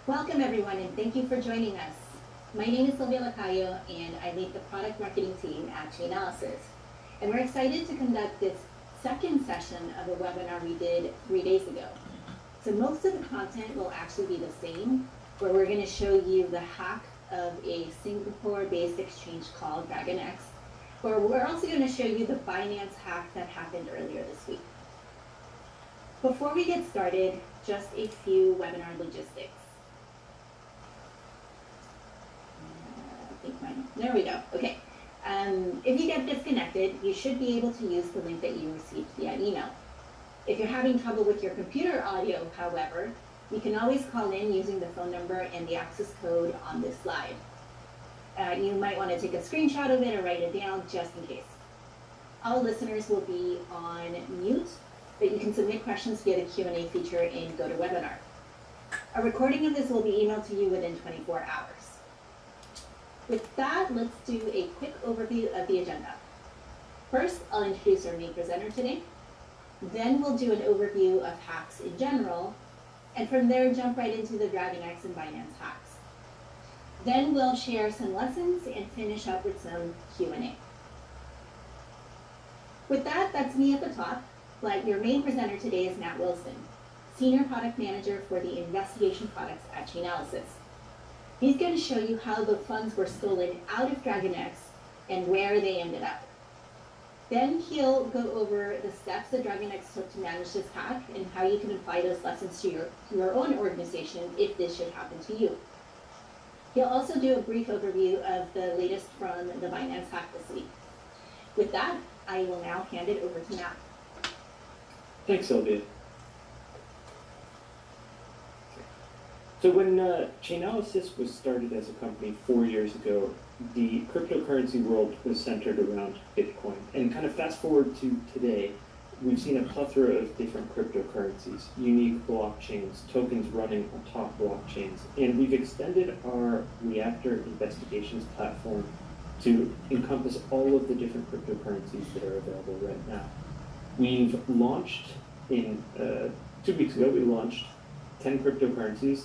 Welcome everyone, and thank you for joining us. My name is Sylvia Lacayo, and I lead the product marketing team at Chainalysis. And we're excited to conduct this second session of a webinar we did 3 days ago. So most of the content will actually be the same, where we're going to show you the hack of a Singapore-based exchange called DragonEX, where we're also going to show you the Binance hack that happened earlier this week. Before we get started, just a few webinar logistics. There we go. Okay. If you get disconnected, you should be able to use the link that you received via email. If you're having trouble with your computer audio, however, you can always call in using the phone number and the access code on this slide. You might want to take a screenshot of it or write it down just in case. All listeners will be on mute, but you can submit questions via the Q&A feature in GoToWebinar. A recording of this will be emailed to you within 24 hours. With that, let's do a quick overview of the agenda. First, I'll introduce our main presenter today. Then we'll do an overview of hacks in general, and from there jump right into the DragonEX and Binance hacks. Then we'll share some lessons and finish up with some Q&A. With that, that's me at the top, but your main presenter today is Matt Wilson, Senior Product Manager for the Investigation Products at Chainalysis. He's going to show you how the funds were stolen out of DragonEX and where they ended up. Then he'll go over the steps that DragonEX took to manage this hack and how you can apply those lessons to your own organization if this should happen to you. He'll also do a brief overview of the latest from the Binance hack this week. With that, I will now hand it over to Matt. Thanks, Sylvia. So when Chainalysis was started as a company 4 years ago, the cryptocurrency world was centered around Bitcoin. And kind of fast forward to today, we've seen a plethora of different cryptocurrencies, unique blockchains, tokens running on top blockchains. And we've extended our Reactor investigations platform to encompass all of the different cryptocurrencies that are available right now. We've launched in 2 weeks ago, we launched 10 cryptocurrencies,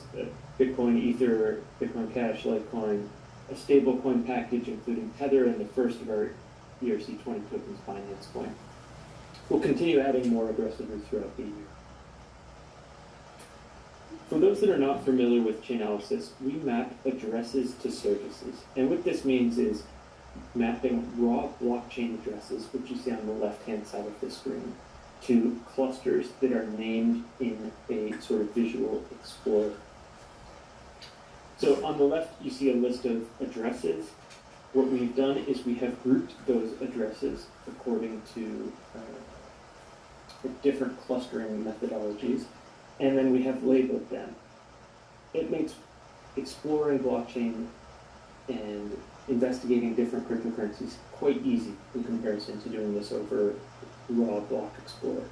Bitcoin, Ether, Bitcoin Cash, Litecoin, a stablecoin package including Tether, and the first of our ERC20 tokens, Binance Coin. We'll continue adding more aggressively throughout the year. For those that are not familiar with Chainalysis, we map addresses to services. And what this means is mapping raw blockchain addresses, which you see on the left-hand side of the screen, to clusters that are named in a sort of visual explorer. So on the left, you see a list of addresses. What we've done is we have grouped those addresses according to different clustering methodologies, and then we have labeled them. It makes exploring blockchain and investigating different cryptocurrencies quite easy in comparison to doing this over raw block explorer.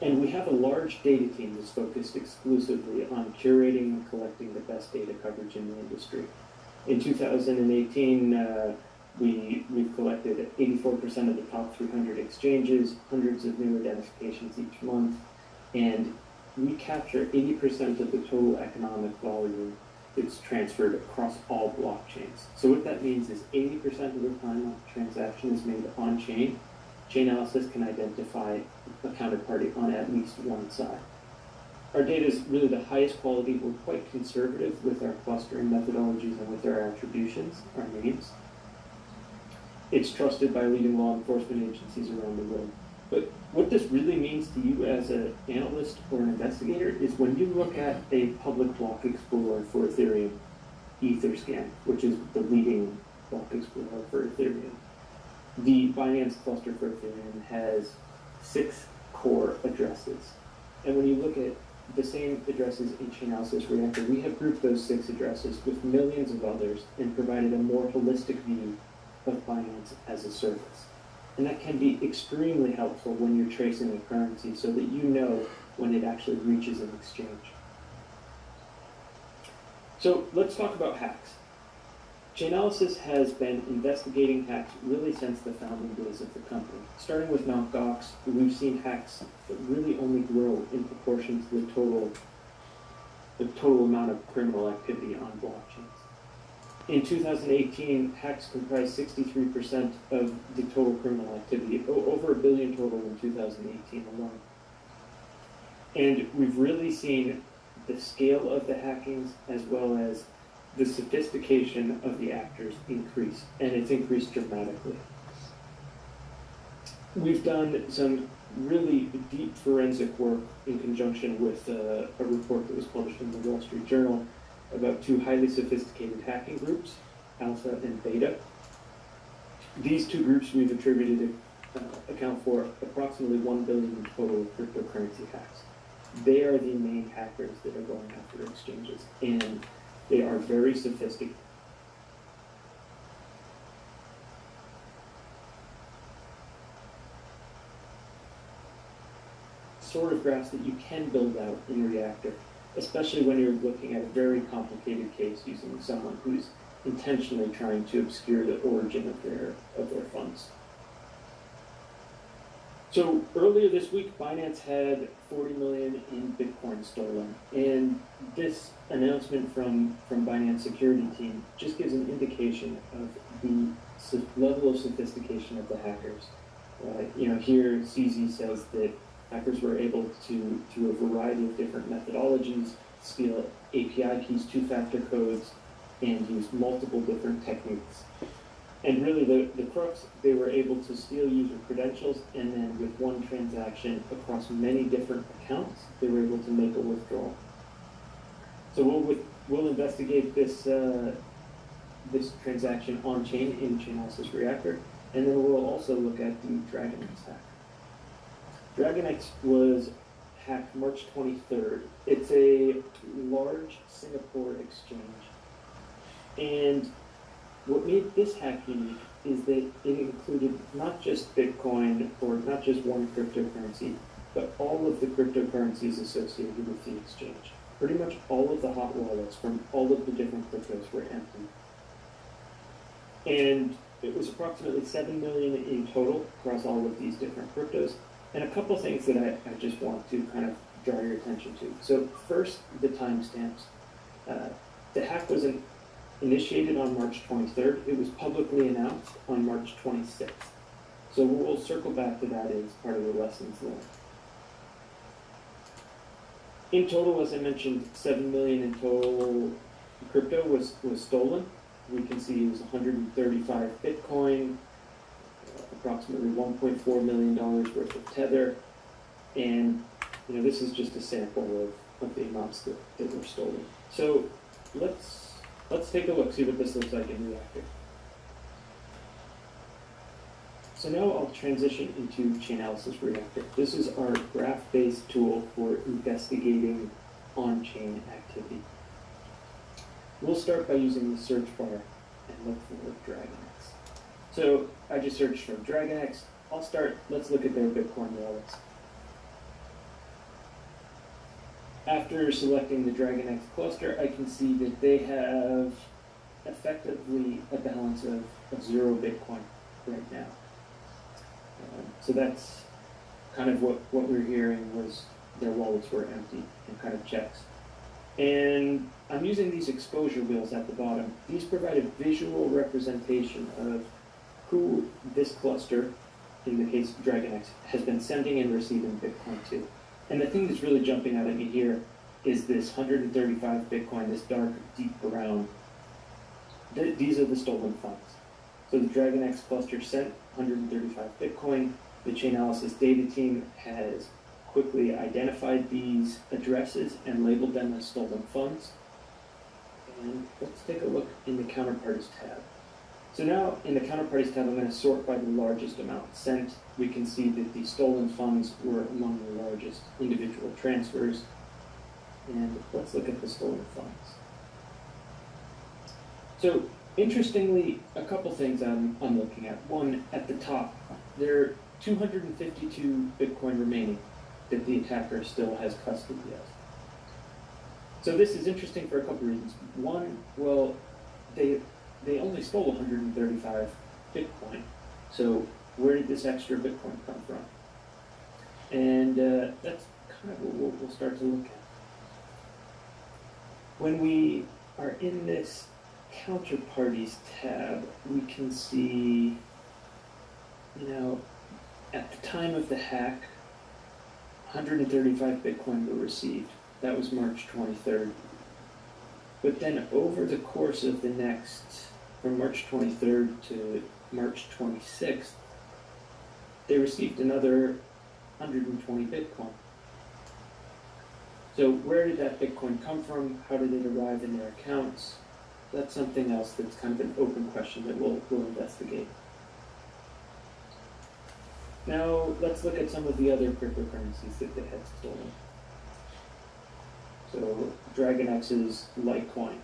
And we have a large data team that's focused exclusively on curating and collecting the best data coverage in the industry. In 2018, we've collected 84% of the top 300 exchanges, hundreds of new identifications each month, and we capture 80% of the total economic volume that's transferred across all blockchains. So what that means is 80% of the time a transaction is made on-chain, Chainalysis can identify a counterparty on at least one side. Our data is really the highest quality. We're quite conservative with our clustering methodologies and with our attributions, our names. It's trusted by leading law enforcement agencies around the world. But what this really means to you as an analyst or an investigator is when you look at a public block explorer for Ethereum, Etherscan, which is the leading block explorer for Ethereum, the Binance cluster for Ethereum has 6 core addresses. And when you look at the same addresses in Chainalysis Reactor, we have grouped those 6 addresses with millions of others and provided a more holistic view of Binance as a service. And that can be extremely helpful when you're tracing a currency so that you know when it actually reaches an exchange. So let's talk about hacks. Chainalysis has been investigating hacks really since the founding days of the company. Starting with Mt. Gox, we've seen hacks that really only grow in proportion to the total the total amount of criminal activity on blockchains. In 2018, hacks comprised 63% of the total criminal activity, over $1 billion total in 2018 alone. And we've really seen the scale of the hackings as well as the sophistication of the actors increase, and it's increased dramatically. We've done some really deep forensic work in conjunction with a report that was published in the Wall Street Journal about two highly sophisticated hacking groups, Alpha and Beta. These two groups we've attributed account for approximately 1 billion in total of cryptocurrency hacks. They are the main hackers that are going after exchanges, and they are very sophisticated. Sort of graphs that you can build out in Reactor, especially when you're looking at a very complicated case using someone who's intentionally trying to obscure the origin of their funds. So earlier this week, Binance had 40 million in Bitcoin stolen, and this announcement from Binance security team just gives an indication of the level of sophistication of the hackers. Here CZ says that hackers were able to, through a variety of different methodologies, steal API keys, two-factor codes, and use multiple different techniques. And really the crux, they were able to steal user credentials, and then with one transaction across many different accounts, they were able to make a withdrawal. So we'll investigate this transaction on chain in Chainalysis Reactor, and then we'll also look at the DragonEX hack. DragonEX was hacked March 23rd. It's a large Singapore exchange. And what made this hack unique is that it included not just Bitcoin or not just one cryptocurrency, but all of the cryptocurrencies associated with the exchange. Pretty much all of the hot wallets from all of the different cryptos were empty. And it was approximately 7 million in total across all of these different cryptos. And a couple things that I just want to kind of draw your attention to. So first, the timestamps. The hack was initiated on March 23rd. It was publicly announced on March 26th. So we'll circle back to that as part of the lessons learned. In total, as I mentioned, 7 million in total crypto was stolen. We can see it was 135 Bitcoin, approximately $1.4 million worth of Tether, and this is just a sample of the amounts that were stolen. So let's take a look, see what this looks like in Reactor. So now I'll transition into Chainalysis Reactor. This is our graph-based tool for investigating on-chain activity. We'll start by using the search bar and look for DragonEX. So I just searched for DragonEX. Let's look at their Bitcoin wallets. After selecting the DragonEX cluster, I can see that they have effectively a balance of 0 Bitcoin right now. So that's kind of what we're hearing was their wallets were empty and kind of checks. And I'm using these exposure wheels at the bottom. These provide a visual representation of who this cluster, in the case of DragonEX, has been sending and receiving Bitcoin to. And the thing that's really jumping out at me here is this 135 Bitcoin, this dark, deep brown. These are the stolen funds. So the DragonEX cluster sent 135 Bitcoin. The Chainalysis data team has quickly identified these addresses and labeled them as stolen funds. And let's take a look in the counterparties tab. So now in the counterparties tab, I'm going to sort by the largest amount sent. We can see that the stolen funds were among the largest individual transfers. And let's look at the stolen funds. So interestingly, a couple things I'm looking at. One, at the top, there are 252 Bitcoin remaining that the attacker still has custody of. So this is interesting for a couple reasons. One, well, they only stole 135 Bitcoin. So where did this extra Bitcoin come from? And that's kind of what we'll start to look at. when we are in this counterparties tab, we can see, at the time of the hack, 135 Bitcoin were received. That was March 23rd. But then over the course of the next, from March 23rd to March 26th, they received another 120 Bitcoin. So where did that Bitcoin come from? How did it arrive in their accounts? That's something else that's kind of an open question that we'll investigate. Now let's look at some of the other cryptocurrencies that they had stolen. So DragonEx's Litecoin.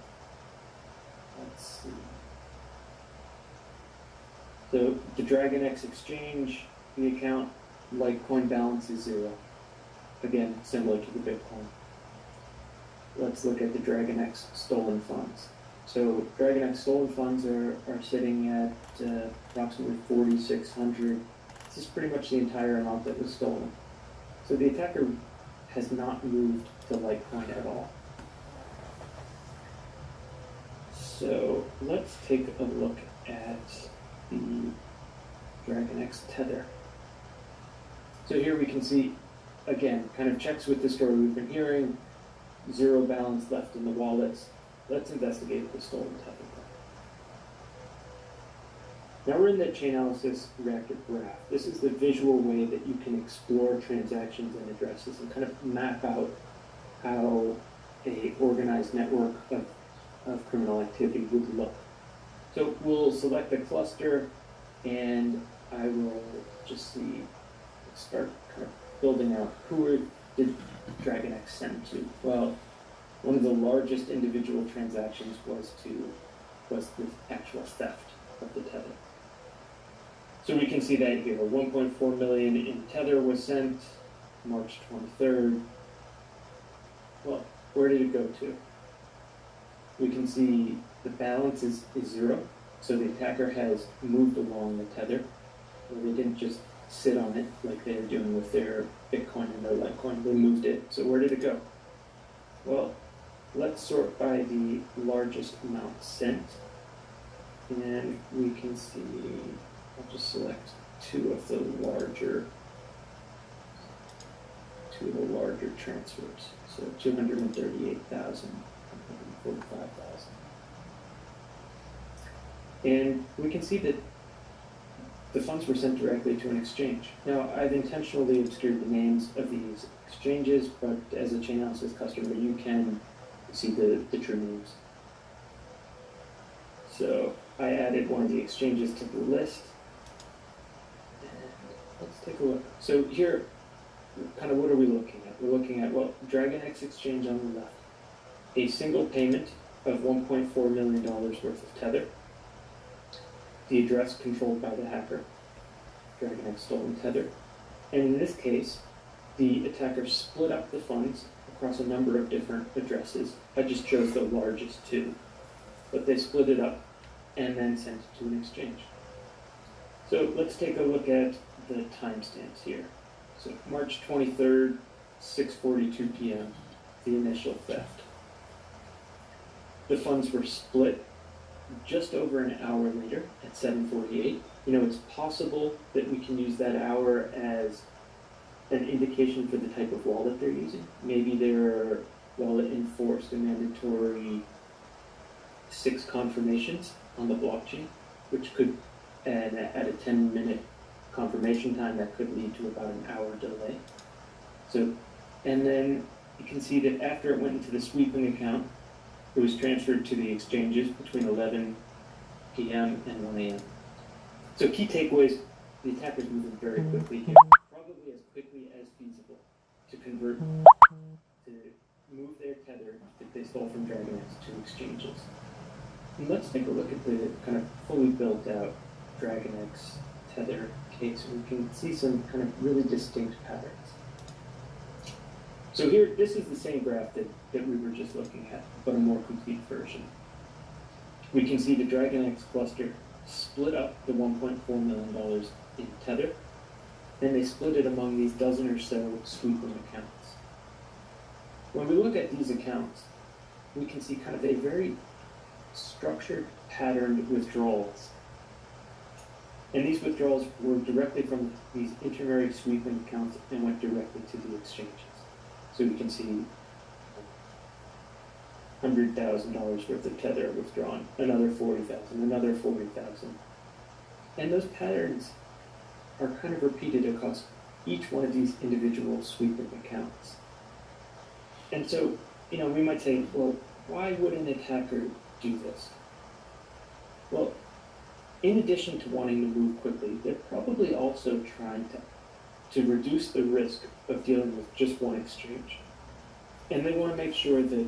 Let's see. So the DragonEx exchange, the account Litecoin balance is 0. Again, similar to the Bitcoin. Let's look at the DragonEx stolen funds. So DragonEx stolen funds are sitting at approximately 4,600. This is pretty much the entire amount that was stolen. So the attacker has not moved to Litecoin at all. So let's take a look at the DragonEx Tether. So here we can see, again, kind of checks with the story we've been hearing, 0 balance left in the wallets. Let's investigate the stolen Tether. Now we're in the Chainalysis reactive graph. This is the visual way that you can explore transactions and addresses and kind of map out how a organized network of criminal activity would look. So we'll select a cluster, and I will just start kind of building out who did DragonEx send to. Well, one of the largest individual transactions was the actual theft of the Tether. So we can see that here, 1.4 million in Tether was sent March 23rd. Well, where did it go to? We can see the balance is 0, so the attacker has moved along the Tether. Well, they didn't just sit on it like they're doing with their Bitcoin and their Litecoin. They moved it. So where did it go? Well, let's sort by the largest amount sent, and we can see, I'll just select two of the larger transfers. So 238,000, 145,000. And we can see that the funds were sent directly to an exchange. Now, I've intentionally obscured the names of these exchanges, but as a Chainalysis customer, you can see the true names. So I added one of the exchanges to the list. And let's take a look. So here, kind of what are we looking at? We're looking at, well, DragonEx exchange on the left. A single payment of $1.4 million worth of Tether. The address controlled by the hacker, DragonEx stolen Tether. And in this case, the attacker split up the funds across a number of different addresses. I just chose the largest two, but they split it up and then sent it to an exchange. So let's take a look at the timestamps here. So March 23rd, 6:42 p.m., the initial theft. The funds were split just over an hour later at 7:48. You know, it's possible that we can use that hour as an indication for the type of wallet they're using. Maybe their wallet enforced a mandatory 6 confirmations on the blockchain, which could, and at a 10-minute confirmation time, that could lead to about an hour delay. So, and then you can see that after it went into the sweeping account, it was transferred to the exchanges between 11 p.m. and 1 a.m. So key takeaways, the attacker's moving very quickly here, probably as quickly as feasible to convert, to move their Tether that they stole from DragonEx to exchanges. And let's take a look at the kind of fully built out DragonEx Tether case. We can see some kind of really distinct patterns. So here, this is the same graph that we were just looking at, but a more complete version. We can see the DragonEx cluster split up the $1.4 million in Tether, and they split it among these dozen or so sweeping accounts. When we look at these accounts, we can see kind of a very structured patterned withdrawals. And these withdrawals were directly from these intermediary sweeping accounts and went directly to the exchanges. So we can see $100,000 worth of Tether withdrawn, another 40,000, another 40,000. And those patterns are kind of repeated across each one of these individual sweeping accounts. And so, we might say, well, why would an attacker do this? Well, in addition to wanting to move quickly, they're probably also trying to reduce the risk of dealing with just one exchange. And they want to make sure that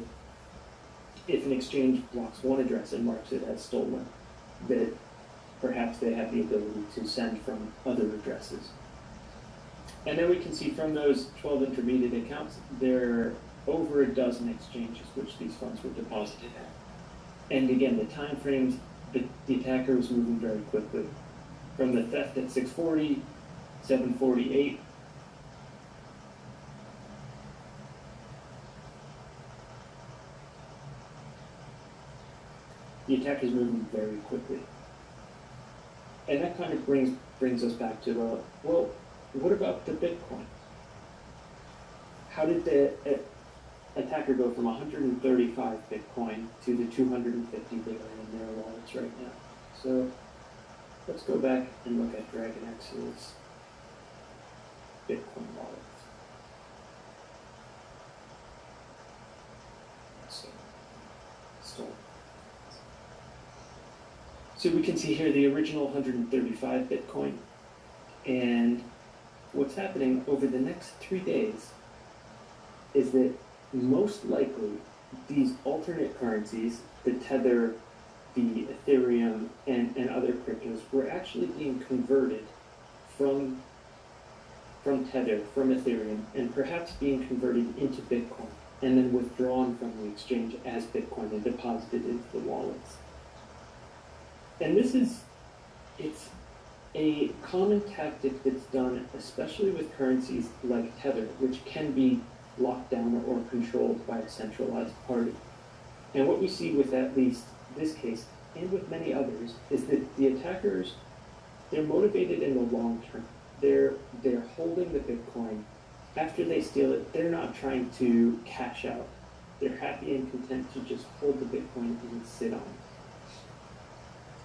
if an exchange blocks one address and marks it as stolen, that perhaps they have the ability to send from other addresses. And then we can see from those 12 intermediate accounts, there are over a dozen exchanges which these funds were deposited at. And again, the time frames, the attacker was moving very quickly. From the theft at 6:40, 7:48, the attack is moving very quickly. And that kind of brings us back to, well, what about the Bitcoin? How did the attacker go from 135 Bitcoin to the 250 that are in their wallets right now? So let's go back and look at DragonEx's Bitcoin wallets. So we can see here the original 135 Bitcoin, and what's happening over the next 3 days is that most likely these alternate currencies, the Tether, the Ethereum, and other cryptos, were actually being converted from Tether, from Ethereum, and perhaps being converted into Bitcoin, and then withdrawn from the exchange as Bitcoin and deposited into the wallets. And it's a common tactic that's done, especially with currencies like Tether, which can be locked down or controlled by a centralized party. And what we see with at least this case, and with many others, is that the attackers, they're motivated in the long term. They're holding the Bitcoin. After they steal it, they're not trying to cash out. They're happy and content to just hold the Bitcoin and sit on it.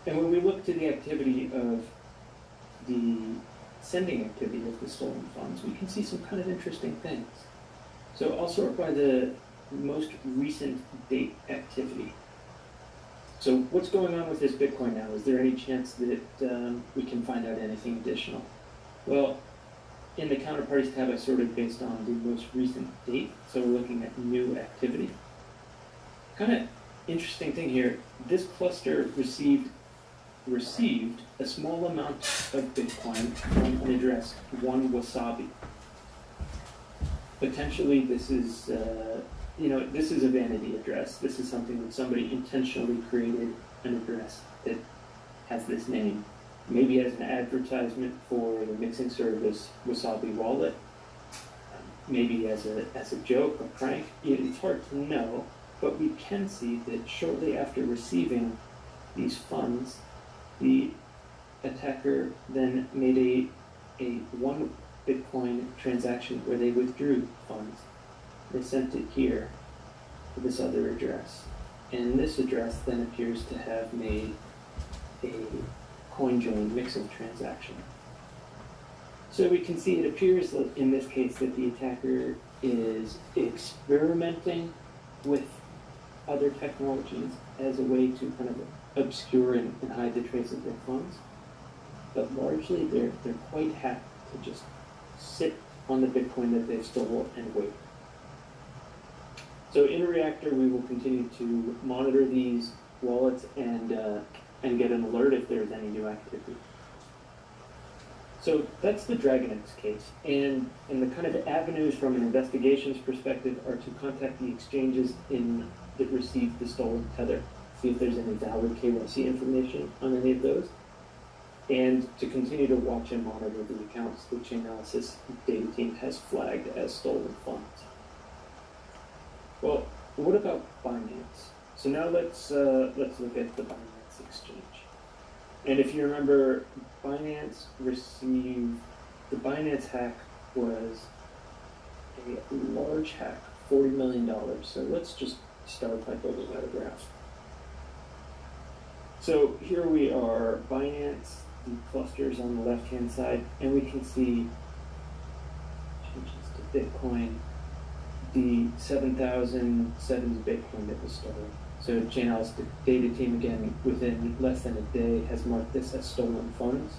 And when we look to the activity of the sending activity of the stolen funds, we can see some kind of interesting things. So I'll sort by the most recent date activity. So what's going on with this Bitcoin now? Is there any chance that we can find out anything additional? Well, in the Counterparties tab, I sorted based on the most recent date. So we're looking at new activity. Kind of interesting thing here, this cluster received a small amount of Bitcoin from an address, one Wasabi. Potentially this is, this is a vanity address. This is something that somebody intentionally created an address that has this name. Maybe as an advertisement for the mixing service Wasabi Wallet. Maybe as a joke, a prank. It's hard to know, but we can see that shortly after receiving these funds, the attacker then made a one Bitcoin transaction where they withdrew funds. They sent it here to this other address. And this address then appears to have made a CoinJoin mixing transaction. So we can see it appears that in this case that the attacker is experimenting with other technologies as a way to kind of obscure and hide the trace of their funds. But largely they're quite happy to just sit on the Bitcoin that they've stolen and wait. So in Reactor, we will continue to monitor these wallets and get an alert if there's any new activity. So that's the DragonEX case, and the kind of avenues from an investigations perspective are to contact the exchanges that received the stolen Tether, see if there's any valid KYC information on any of those, and to continue to watch and monitor the accounts the Chainalysis data team has flagged as stolen funds. Well, what about Binance? So now let's look at the Binance exchange. And if you remember, the Binance hack was a large hack, $40 million. So let's just start by building out a graph. So here we are, Binance, the clusters on the left-hand side, and we can see changes to Bitcoin, the 7,070 Bitcoin that was stolen. So Chainalysis data team, again, within less than a day, has marked this as stolen funds.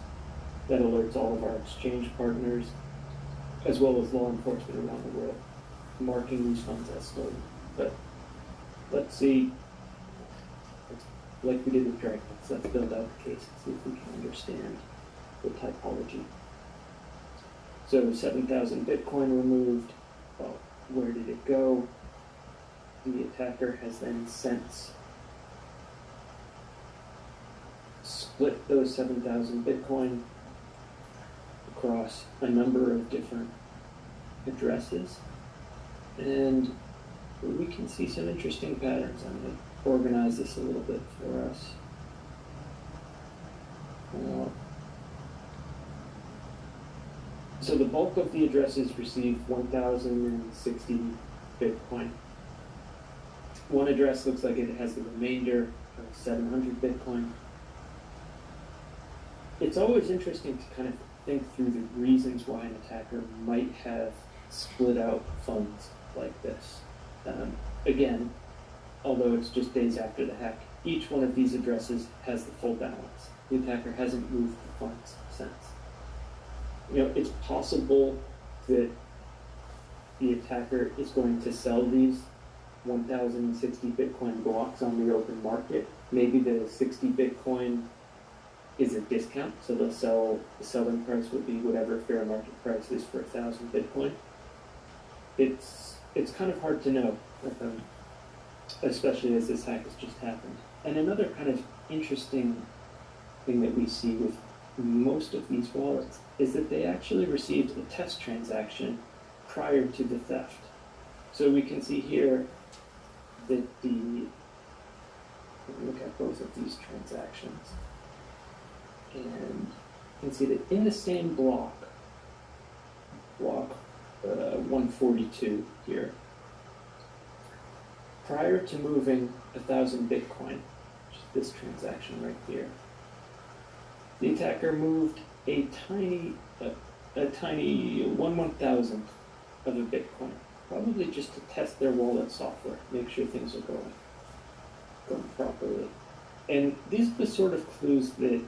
That alerts all of our exchange partners, as well as law enforcement around the world, marking these funds as stolen. But let's see, like we did with DragonEX, let's build out the case and see if we can understand the typology. So 7,000 Bitcoin removed. Well, where did it go? The attacker has then since split those 7,000 Bitcoin across a number of different addresses, and we can see some interesting patterns. I'm going to organize this a little bit for us. So the bulk of the addresses received 1,060 Bitcoin. One address looks like it has the remainder of 700 Bitcoin. It's always interesting to kind of think through the reasons why an attacker might have split out funds like this. Again, although it's just days after the hack, each one of these addresses has the full balance. The attacker hasn't moved the funds since. It's possible that the attacker is going to sell these 1,060 Bitcoin blocks on the open market. Maybe the 60 Bitcoin is a discount, so the selling price would be whatever fair market price is for 1,000 Bitcoin. It's kind of hard to know, especially as this hack has just happened. And another kind of interesting thing that we see with most of these wallets is that they actually received a test transaction prior to the theft. So we can see here that look at both of these transactions, and you can see that in the same block 142 here, prior to moving 1,000 Bitcoin, which is this transaction right here, the attacker moved a tiny 1/1000th of a Bitcoin, probably just to test their wallet software, make sure things are going properly. And these are the sort of clues that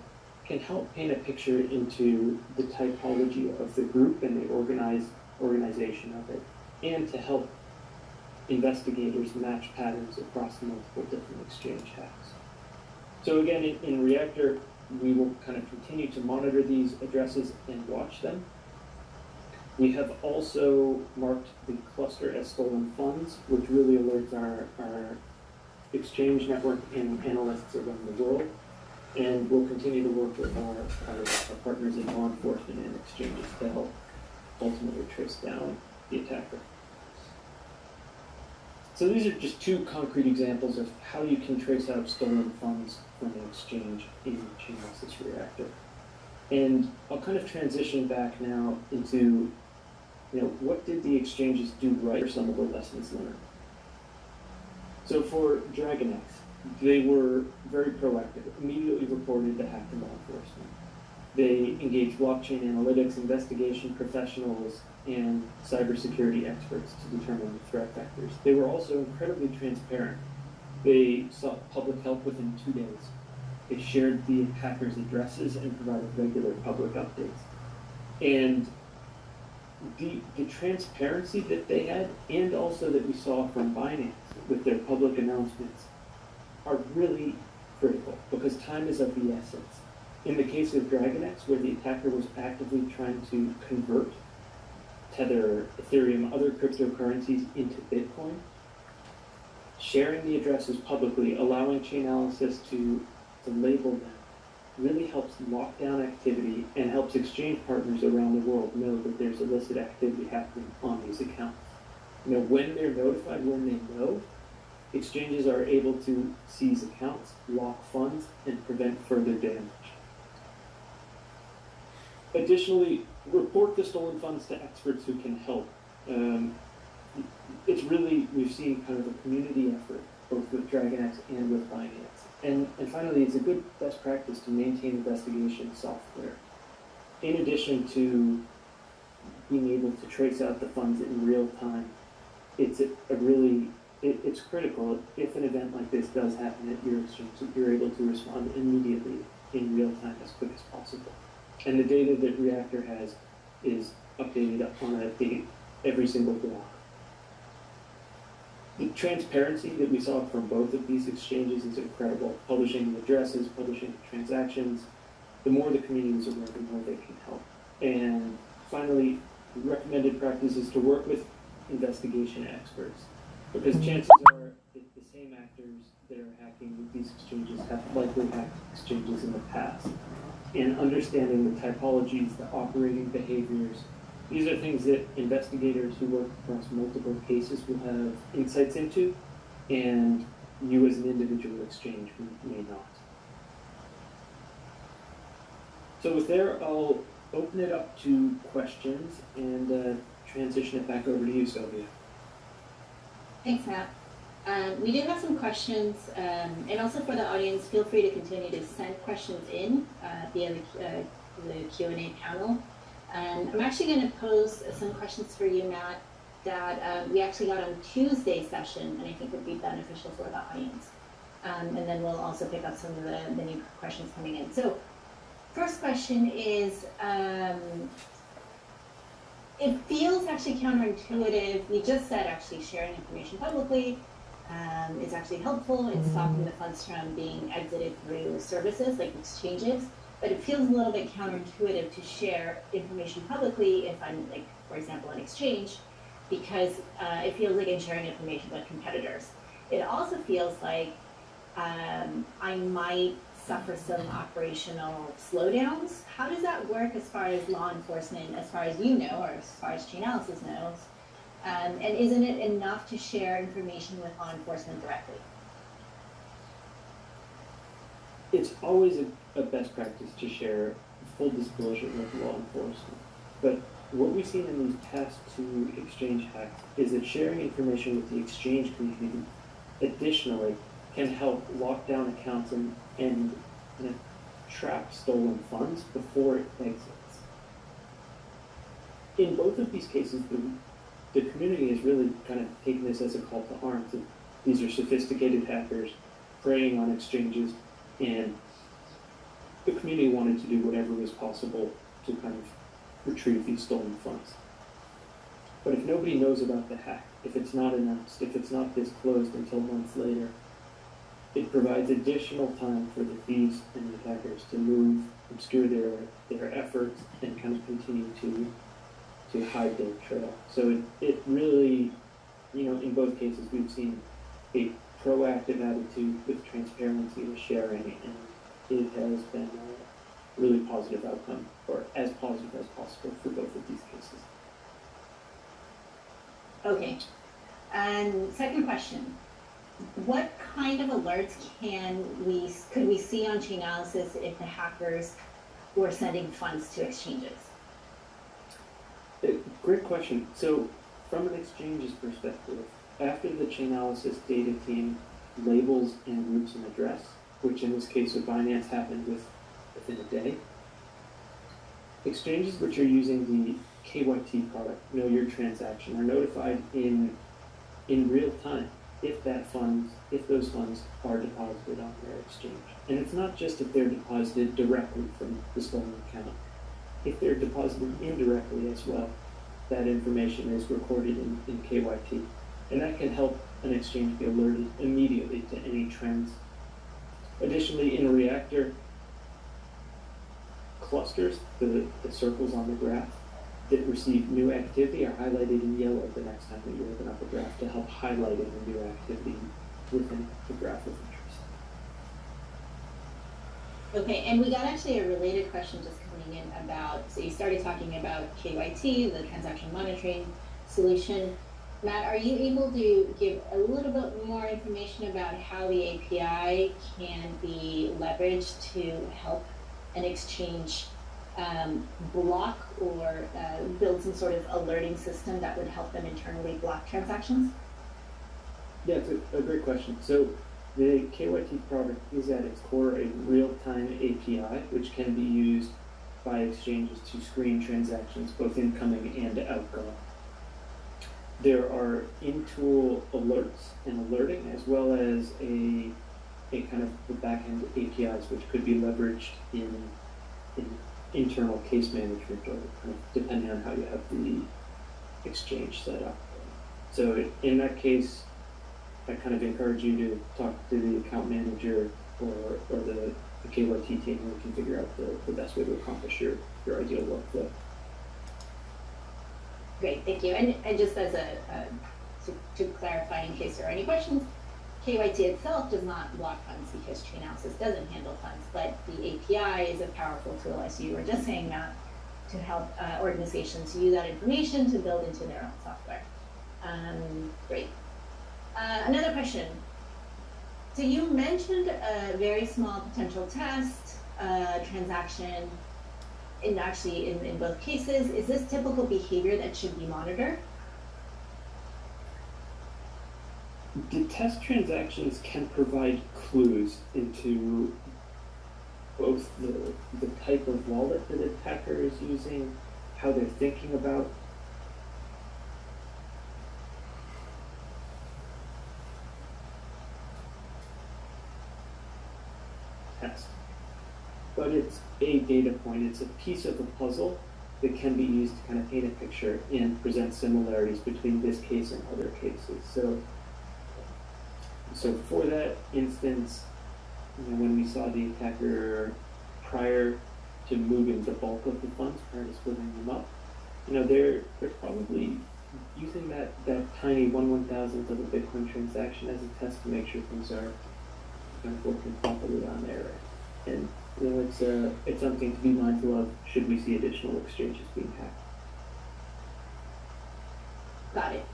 can help paint a picture into the typology of the group and the organization of it, and to help investigators match patterns across multiple different exchange hacks. So again, in Reactor, we will kind of continue to monitor these addresses and watch them. We have also marked the cluster as stolen funds, which really alerts our exchange network and analysts around the world. And we'll continue to work with our partners in law enforcement and exchanges to help ultimately trace down the attacker. So these are just two concrete examples of how you can trace out stolen funds from an exchange in Chainalysis Reactor. And I'll kind of transition back now into, what did the exchanges do right, or some of the lessons learned. So for DragonEX, they were very proactive, immediately reported the hack to law enforcement. They engaged blockchain analytics, investigation professionals, and cybersecurity experts to determine the threat vectors. They were also incredibly transparent. They sought public help within 2 days. They shared the hackers' addresses and provided regular public updates. And the transparency that they had, and also that we saw from Binance with their public announcements, are really critical, because time is of the essence. In the case of DragonEX, where the attacker was actively trying to convert Tether, Ethereum, other cryptocurrencies into Bitcoin, sharing the addresses publicly, allowing Chainalysis to label them, really helps lock down activity and helps exchange partners around the world know that there's illicit activity happening on these accounts. When they're notified, when they know, exchanges are able to seize accounts, lock funds, and prevent further damage. Additionally, report the stolen funds to experts who can help. It's really, we've seen kind of a community effort, both with DragonEX and with Binance. And finally, it's a good best practice to maintain investigation software. In addition to being able to trace out the funds in real time, it's it's critical if an event like this does happen at your exchange that you're able to respond immediately in real time as quick as possible. And the data that Reactor has is updated on every single block. The transparency that we saw from both of these exchanges is incredible. Publishing the addresses, publishing the transactions, the more the community is aware, the more they can help. And finally, recommended practice is to work with investigation experts, because chances are that the same actors that are hacking these exchanges have likely hacked exchanges in the past. And understanding the typologies, the operating behaviors, these are things that investigators who work across multiple cases will have insights into, and you as an individual exchange may not. So with there, I'll open it up to questions and transition it back over to you, Sylvia. Thanks, Matt. We do have some questions, and also for the audience, feel free to continue to send questions in via the Q&A panel. I'm actually going to pose some questions for you, Matt, that we actually got on Tuesday's session, and I think would be beneficial for the audience. And then we'll also pick up some of the new questions coming in. So, first question is, it feels actually counterintuitive. We just said actually sharing information publicly is actually helpful in stopping the funds from being exited through services like exchanges. But it feels a little bit counterintuitive to share information publicly if I'm, like, for example, an exchange, because it feels like I'm sharing information with competitors. It also feels like I might suffer some operational slowdowns. How does that work as far as law enforcement, as far as you know, or as far as Chainalysis knows? And isn't it enough to share information with law enforcement directly? It's always a best practice to share full disclosure with law enforcement. But what we've seen in these past two exchange hacks is that sharing information with the exchange community additionally can help lock down accounts and trap stolen funds before it exits. In both of these cases, the community has really kind of taken this as a call to arms. These are sophisticated hackers preying on exchanges, and the community wanted to do whatever was possible to kind of retrieve these stolen funds. But if nobody knows about the hack, if it's not announced, if it's not disclosed until months later, it provides additional time for the thieves and the hackers to move, obscure their efforts, and kind of continue to hide their trail. So it really, in both cases, we've seen a proactive attitude with transparency and sharing, and it has been a really positive outcome, or as positive as possible for both of these cases. Okay. And second question. What kind of alerts could we see on Chainalysis if the hackers were sending funds to exchanges? Great question. So from an exchange's perspective, after the Chainalysis data team labels and groups an address, which in this case with Binance happened within a day, exchanges which are using the KYT product, Know Your Transaction, are notified in real time if those funds are deposited on their exchange. And it's not just if they're deposited directly from the stolen account. If they're deposited indirectly as well, that information is recorded in KYT. And that can help an exchange be alerted immediately to any trends. Additionally, in Reactor, clusters, the circles on the graph that receive new activity are highlighted in yellow the next time that you open up a graph to help highlight any new activity within the graph of interest. Okay, and we got actually a related question just coming in about, so you started talking about KYT, the transaction monitoring solution. Matt, are you able to give a little bit more information about how the API can be leveraged to help an exchange block or build some sort of alerting system that would help them internally block transactions? Yeah, it's a great question. So the KYT product is at its core a real-time API, which can be used by exchanges to screen transactions, both incoming and outgoing. There are in-tool alerts and alerting, as well as a kind of the back-end APIs, which could be leveraged in internal case management, or kind of depending on how you have the exchange set up. So in that case, I kind of encourage you to talk to the account manager or the KYT team, who can figure out the best way to accomplish your ideal workflow. Great, thank you. And just as to clarify, in case there are any questions, KYT itself does not block funds because Chainalysis doesn't handle funds, but the API is a powerful tool, as you were just saying, Matt, to help organizations use that information to build into their own software. Great. Another question. So you mentioned a very small potential test transaction. And actually, in both cases, is this typical behavior that should be monitored? The test transactions can provide clues into both the type of wallet that the attacker is using, how they're thinking about test. But it's a data point, it's a piece of the puzzle that can be used to kind of paint a picture and present similarities between this case and other cases. So for that instance, when we saw the attacker prior to moving the bulk of the funds, prior to splitting them up, they're probably using that tiny 1/1000th of a Bitcoin transaction as a test to make sure things are kind of working properly on there. And it's something to be mindful of should we see additional exchanges being hacked. Got it.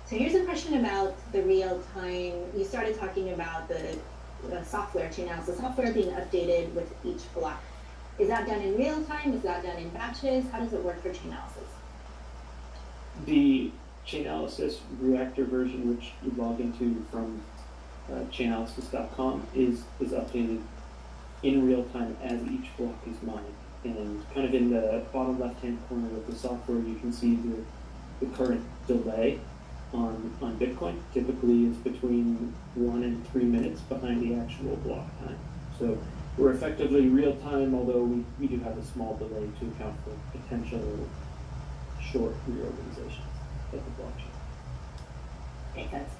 So here's a question about the real-time. You started talking about the software, Chainalysis software being updated with each block. Is that done in real time? Is that done in batches? How does it work for Chainalysis? The Chainalysis reactor version, which you log into from Chainalysis.com, is updated in real time as each block is mined. And kind of in the bottom left-hand corner of the software, you can see the current delay on Bitcoin. Typically is between 1 and 3 minutes behind the actual block time. So we're effectively real time, although we do have a small delay to account for potential short reorganization of the blockchain. Makes sense.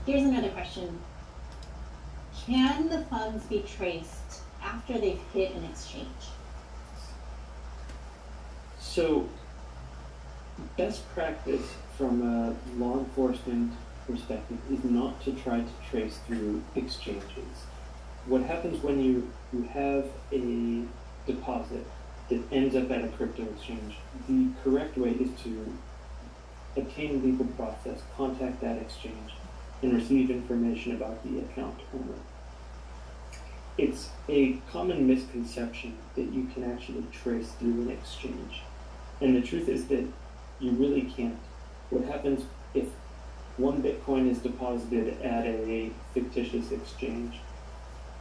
Here's another question. Can the funds be traced after they've hit an exchange? So best practice from a law enforcement perspective is not to try to trace through exchanges. What happens when you have a deposit that ends up at a crypto exchange, the correct way is to obtain a legal process, contact that exchange, and receive information about the account owner. It's a common misconception that you can actually trace through an exchange. And the truth is that you really can't. What happens if 1 Bitcoin is deposited at a fictitious exchange?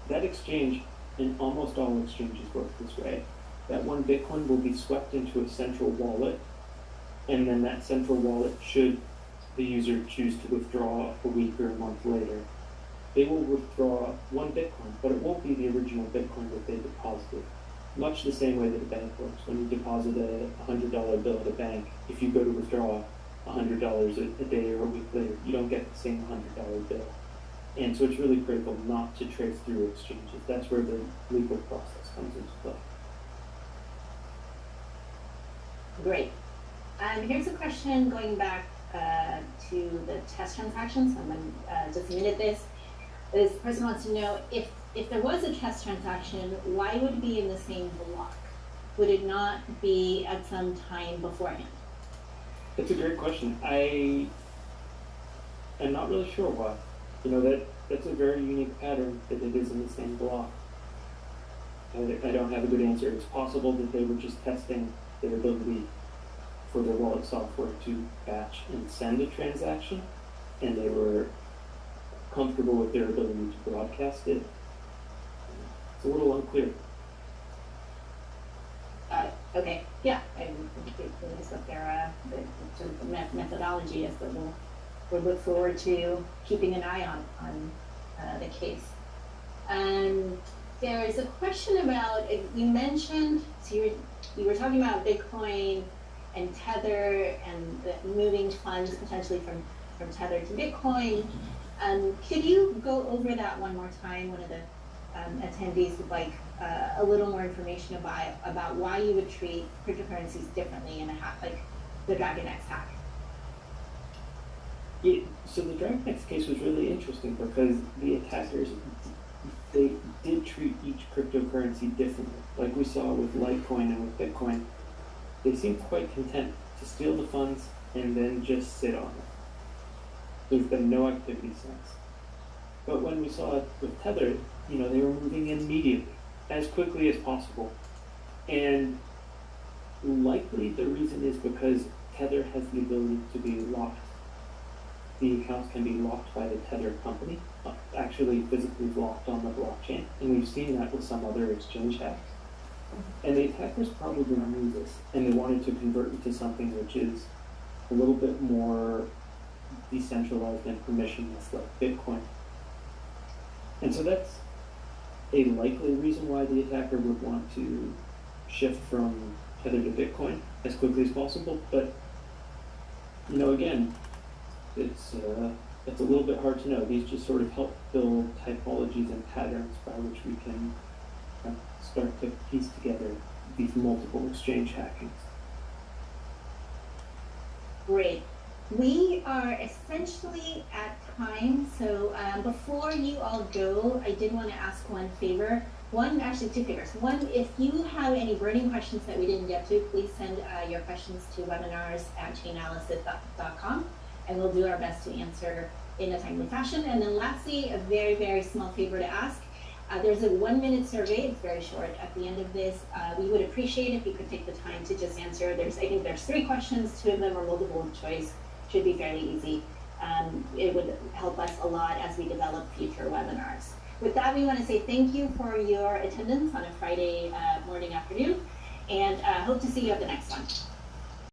That exchange, and almost all exchanges work this way, that 1 Bitcoin will be swept into a central wallet, and then that central wallet, should the user choose to withdraw a week or a month later, they will withdraw 1 Bitcoin, but it won't be the original Bitcoin that they deposited. Much the same way that a bank works. When you deposit a $100 bill at a bank, if you go to withdraw $100 a day or a week later, you don't get the same $100 bill. And so it's really critical not to trace through exchanges. That's where the legal process comes into play. Great. Here's a question going back to the test transactions. Someone just submitted this. This person wants to know if there was a test transaction, why would it be in the same block? Would it not be at some time beforehand? It's a great question. I'm not really sure why. You know, that's a very unique pattern that it is in the same block. I don't have a good answer. It's possible that they were just testing their ability for their wallet software to batch and send a transaction, and they were comfortable with their ability to broadcast it. It's a little unclear. Okay, yeah, I think that's what their the sort of methodology is, but we'll look forward to keeping an eye on the case. There is a question about, you mentioned, so you were talking about Bitcoin and Tether and moving funds potentially from Tether to Bitcoin. Could you go over that one more time? One of the attendees would like a little more information about why you would treat cryptocurrencies differently in a hack, like the DragonEX hack. Yeah, so the DragonEX case was really interesting because the attackers, they did treat each cryptocurrency differently. Like we saw with Litecoin and with Bitcoin, they seemed quite content to steal the funds and then just sit on it. There's been no activity since. But when we saw it with Tether, you know, they were moving in immediately, as quickly as possible. And likely the reason is because Tether has the ability to be locked. The accounts can be locked by the Tether company, actually physically locked on the blockchain. And we've seen that with some other exchange hacks. And the attackers probably knew this, and they wanted to convert it to something which is a little bit more decentralized and permissionless, like Bitcoin. And so that's a likely reason why the attacker would want to shift from Tether to Bitcoin as quickly as possible. But, you know, again, it's a little bit hard to know. These just sort of help build typologies and patterns by which we can start to piece together these multiple exchange hackings. Great. We are essentially at time, so before you all go, I did want to ask one favor. Actually two favors. One, if you have any burning questions that we didn't get to, please send your questions to webinars@chainalysis.com, and we'll do our best to answer in a timely fashion. And then lastly, a very, very small favor to ask. There's a 1-minute survey, it's very short, at the end of this. We would appreciate if you could take the time to just answer. I think there's 3 questions, 2 of them are multiple choice, should be fairly easy. It would help us a lot as we develop future webinars. With that, we want to say thank you for your attendance on a Friday morning, afternoon, and hope to see you at the next one.